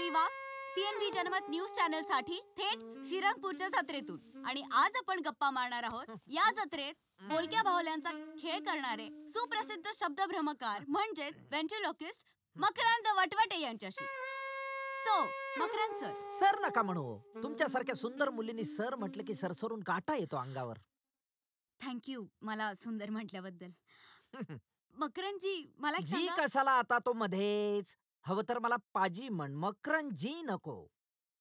गायत्री वाघ, CNB जनमत news channel साठी थेट श्रीरंगपूरच्या जत्रेतून. आणि आज आपण गप्पा मारणार आहोत या जत्रेत बोलक्या बाहुल्यांचा खेळ करणारे सुप्रसिद्ध शब्दभ्रमकार म्हणजेच व्हेंट्रिलोक्विस्ट मकरंद वटवटे यांच्याशी. So Makarand sir. सर नका म्हणू. तुमच्यासारख्या सुंदर मुलींनी सर म्हटलं की सरसरून काटा येतो अंगावर. थँक्यू मला सुंदर म्हटल्याबद्दल. मकरंदजी मला एक जी सांगा. कशाला आता तो मध्येच. हवं तर मला पाजी म्हण, मकरंद जी नको.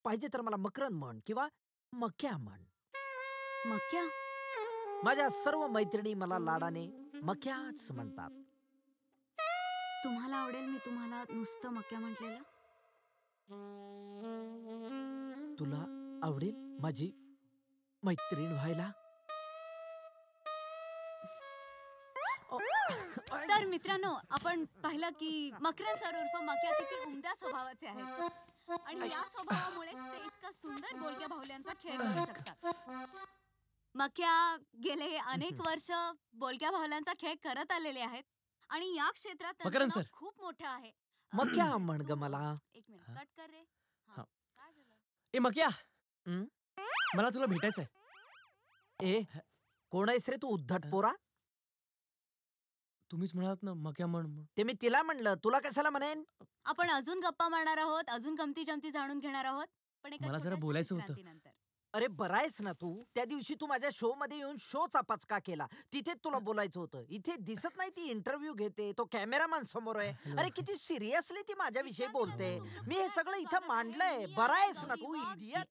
पाहिजे तर मला मकरंद म्हण किंवा मक्या म्हण. मक्या? माझ्या सर्व मैत्रिणी मला लाडाने मक्याच म्हणतात. तुम्हाला आवडेल मी तुम्हाला नुसतं मक्या म्हटलेलं? तुला आवडेल माझी मैत्रीण व्हायला? तर मित्रांनो, आपण पाहिलं की मकरंद सर उर्फ मक्या किती उमद्या स्वभावाचे आहेत आणि या स्वभावामुळेच ते इतका सुंदर बोलक्या बाहुल्यांचा खेळ करू शकतात. मक्या गेले अनेक वर्ष बोलक्या बाहुल्यांचा खेळ करत आलेले आहेत आणि या क्षेत्रात त्यांचं मकरंद नाव सर. खूप मोठं आहे. मक्या म्हण ग मला. एक मिनिट कट कर रे. हा. काय झालं? ए मक्या, हं? मला तुला भेटायचंय. ए कोण आहेस रे तू उद्धट पोरा? तुम्हीच म्हणालात ना मक्या म्हण. ते मी तिला म्हणलं, तुला कशाला म्हणेन? आपण अजून गप्पा मारणार आहोत, अजून गमती जमती जाणून घेणार आहोत, पण एका मला जरा छोट्याशा बोलायचं होतं. विश्रांतीनंतर. अरे बरायस ना तू? त्या दिवशी तू माझ्या शो मध्ये येऊन शोचा पचका केला. तिथे तुला बोलायचं होतं. इथे दिसत नाही ती इंटरव्ह्यू घेते, तो कॅमेरामॅन समोर आहे. अरे किती सिरियसली ती माझ्याविषयी बोलते. मी हे सगळं इथं मांडलंय. बरायस ना तू इडियट?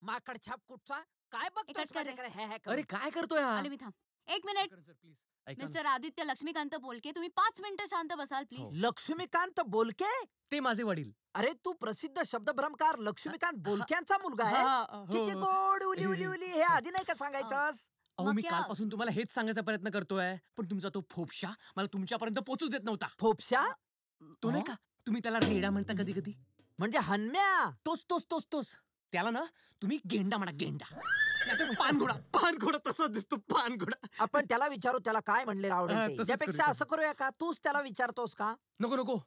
माकड छाप कुठचा? काय बघतोस एकच कर रे. माझ्याकडे? हे करून? अरे काय करतोय हा? आले मी, थांब एक मिनिट. मकरंद सर, प्लीज ऐका ना. मिस्टर आदित्य लक्ष्मीकांत बोलके, तुम्ही 5 मिनिटं शांत बसाल प्लीज? लक्ष्मीकांत बोलके? ते माझे वडील. अरे तू प्रसिद्ध शब्दभ्रमकार लक्ष्मीकांत बोलक्यांचा मुलगा हा, आहे. हो. किती गोड उली उली उली. हे आधी नाही का सांगायचंस? अहो मी मक्या. कालपासून तुम्हाला हेच सांगायचा प्रयत्न करतोय, पण तुमचा तो फोपशा मला तुमच्यापर्यंत पोहोचूच देत नव्हता. फोपशा? तो नाही का, तुम्ही त्याला रेडा म्हणता कधी कधी. म्हणजे हनम्या? तोच तोच तोच तोच. त्याला ना तुम्ही गेंडा म्हणा, गेंडा. नाहीतर पानघोडा. पानघोडा तसाच दिसतो, पानघोडा. आपण त्याला विचारू त्याला काय म्हणले हा, आवडेल ते. तसंच त्यापेक्षा करू. असं करूया का, तूच त्याला विचारतोस का? नको नको,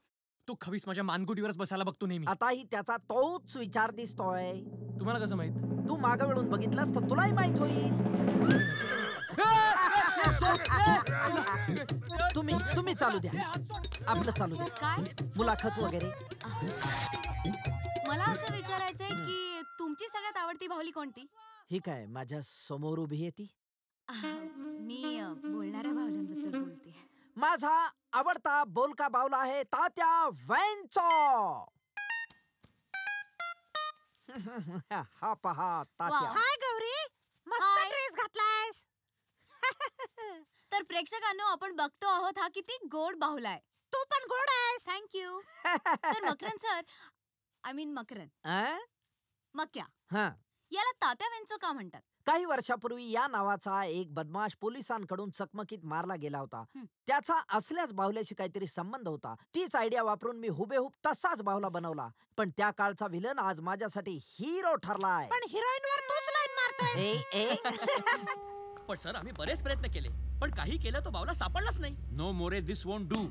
तो खवीस माझ्या मानगुटीवरच बसायला बघतो नेहमी. आताही त्याचा तोच विचार दिसतोय. तुम्हाला कसं माहित? तू मागं वळून बघितलंस तर तुलाही माहित होईल. तुम्ही चालू द्या, आपलं चालू द्या. काय? मुलाखत वगैरे. मला असं विचारायचंय की तुमची सगळ्यात आवडती बाहुली कोणती? ही काय माझ्या समोर उभी आहे ती? मी बोलणाऱ्या बाहुल्यांबद्दल बोलते. माझा आवडता बोलका बावला आहे तात्या वेंचो. हा पहा तात्या. वाव. हाय गौरी, मस्त हाय. ड्रेस घातलायस. तर प्रेक्षकांनो, आपण बघतो आहोत हा किती गोड बाहुला आहे. तू पण गोड आहेस. थँक्यू. तर Makarand sir, I mean Makarand, अं? मक्या, हा. याला तात्या वेंचो का म्हणतात? काही वर्षापूर्वी या नावाचा एक बदमाश पोलिसांकडून चकमकीत मारला गेला होता. हं. त्याचा असल्याच बाहुल्याशी काहीतरी संबंध होता. तीच आयडिया वापरून मी हुबेहूब तसाच बाहुला बनवला. पण त्या काळचा विलन आज माझ्यासाठी हिरो ठरलाय. पण हिरोईन वर तूच लाईन मारतोय. ए पण सर आम्ही बरेच प्रयत्न केले पण काही केलं तो बावला सापडलाच नाही. No More, this won't do.